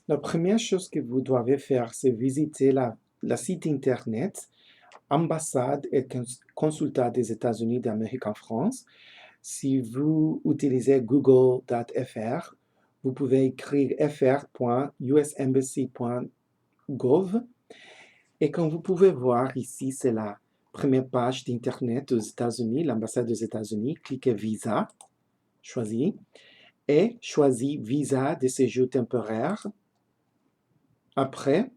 La première chose que vous devez faire, c'est visiter la site internet ambassade et consulat des États-Unis d'Amérique en France. Si vous utilisez google.fr, vous pouvez écrire fr.usembassy.gov et comme vous pouvez voir ici, c'est la première page d'Internet aux États-Unis, l'ambassade des États-Unis. Cliquez Visa, choisis, et choisis Visa de séjour temporaire. Après,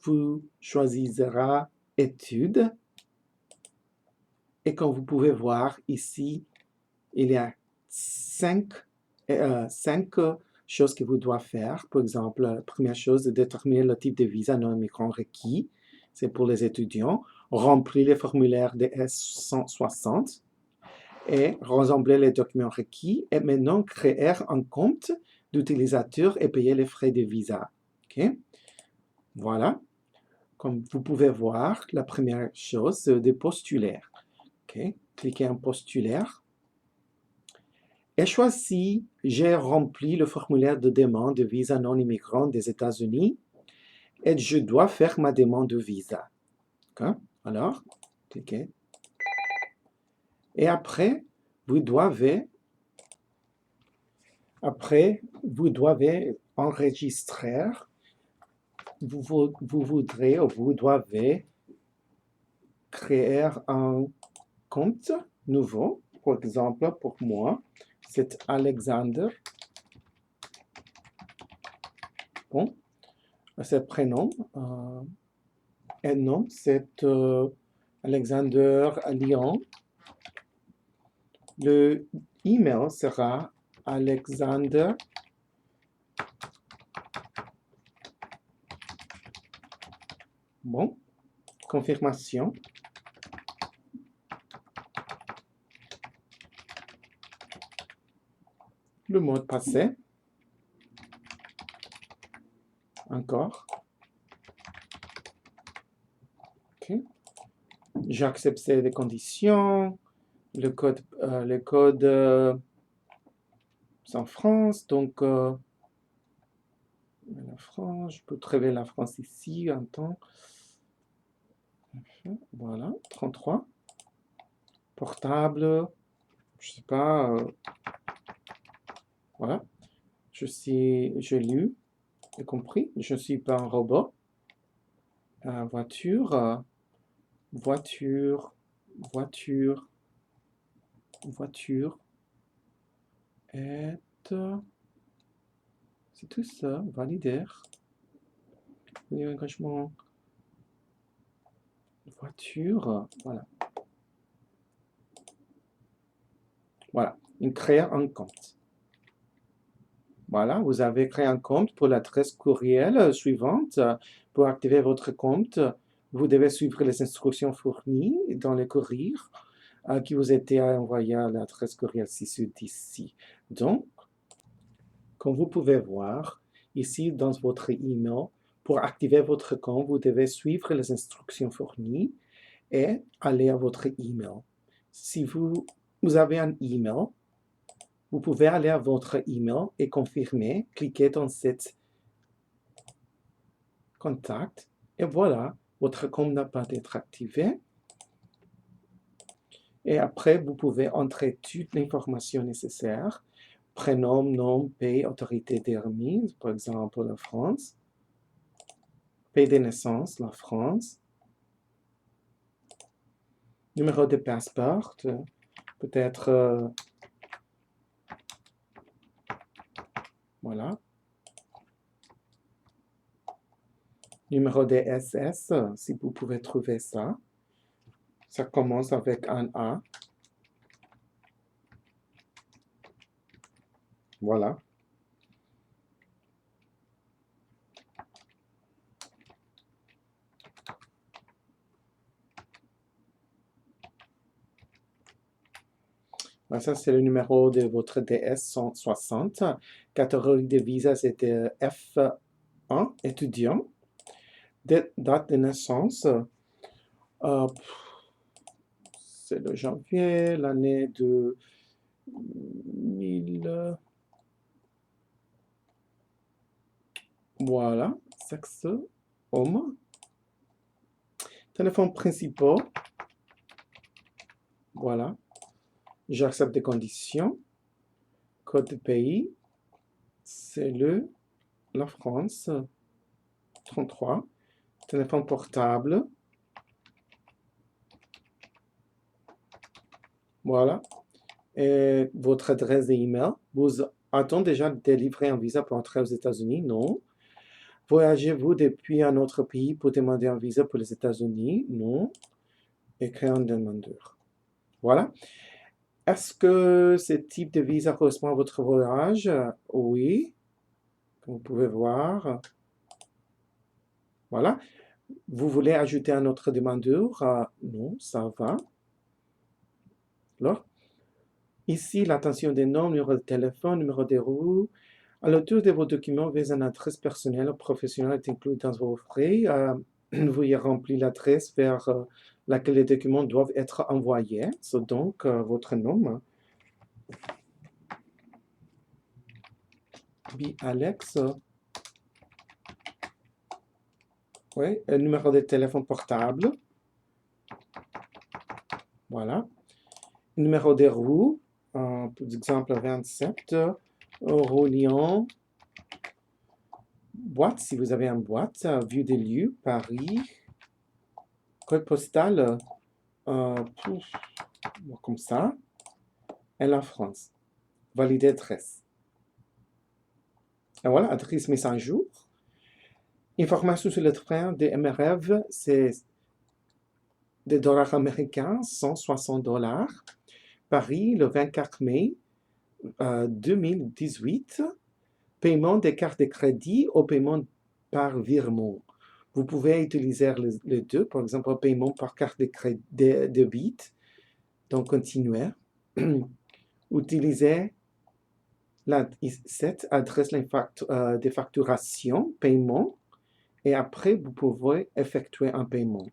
vous choisirez Études. Et comme vous pouvez voir ici, il y a cinq choses que vous devez faire. Par exemple, la première chose, c'est déterminer le type de visa non immigrant requis. C'est pour les étudiants. Remplir les formulaires de S160 et rassembler les documents requis. Et maintenant, créer un compte d'utilisateur et payer les frais de visa. Okay? Voilà. Comme vous pouvez voir, la première chose, c'est de postuler. Okay? Cliquez en postulaire. Et choisis « J'ai rempli le formulaire de demande de visa non immigrant des États-Unis et je dois faire ma demande de visa. » Okay? Alors, cliquez. Et après, vous devez enregistrer. Vous voudrez ou vous devez créer un compte nouveau. Par exemple, pour moi, c'est Alexander. Bon, c'est prénom. Et nom, c'est Alexander Lyon. Le email sera Alexander. Bon, confirmation. Le mot de passe. Encore. OK. J'accepte les conditions. Le code c'est en France, donc la France, je peux trouver la France ici, un temps. Voilà, 33. Portable, je sais pas, voilà. J'ai lu, j'ai compris, je ne suis pas un robot. Voiture, voiture, voiture, voiture, et c'est tout ça, valider. Engagement, voiture, voilà. Voilà, créer un compte. Voilà, vous avez créé un compte pour l'adresse courriel suivante. Pour activer votre compte, vous devez suivre les instructions fournies dans le courrier qui vous était envoyé à l'adresse courriel ci d'ici. Donc, comme vous pouvez voir, ici dans votre email, pour activer votre compte, vous devez suivre les instructions fournies et aller à votre email. Si vous avez un email, vous pouvez aller à votre email et confirmer, cliquez dans cette contact et voilà, votre compte n'a pas été activé. Et après, vous pouvez entrer toute l'information nécessaire, prénom, nom, pays, autorité de remise, par exemple la France, pays de naissance, la France, numéro de passeport, peut-être, voilà, numéro de SS, si vous pouvez trouver ça. Ça commence avec un A. Voilà. Ça, c'est le numéro de votre DS 160. Catégorie de visa, c'était F1, étudiant. Date de naissance, c'est le janvier, l'année de 1000. Voilà, sexe, homme. Téléphone principal. Voilà. J'accepte des conditions. Code de pays. C'est la France. 33. Téléphone portable. Voilà. Et votre adresse d'email. Vous a-t-on déjà délivré un visa pour entrer aux États-Unis? Non. Voyagez-vous depuis un autre pays pour demander un visa pour les États-Unis? Non. Écrire un demandeur. Voilà. Est-ce que ce type de visa correspond à votre voyage? Oui. Comme vous pouvez voir. Voilà. Vous voulez ajouter un autre demandeur? Non, ça va. Alors, ici, l'attention des noms, numéro de téléphone, numéro de roue. À l'auteur de vos documents, vos adresse personnelle ou professionnelle est inclue dans vos frais. Vous y remplir l'adresse vers laquelle les documents doivent être envoyés. So, donc, votre nom. Alex. Oui, numéro de téléphone portable. Voilà. Numéro de roue. Par exemple, 27. Rollion. Boîte, si vous avez une boîte. Vue des lieux, Paris. Code postal. Comme ça. Et la France. Valider adresse. Et voilà, adresse mise à jour. Information sur le train de MRF, c'est des dollars américains, 160 dollars. Paris, le 24 mai 2018. Paiement des cartes de crédit ou paiement par virement. Vous pouvez utiliser les deux, par exemple, paiement par carte de crédit de débit. Donc, continuez. Utilisez cette adresse de facturation, paiement, et après, vous pouvez effectuer un paiement.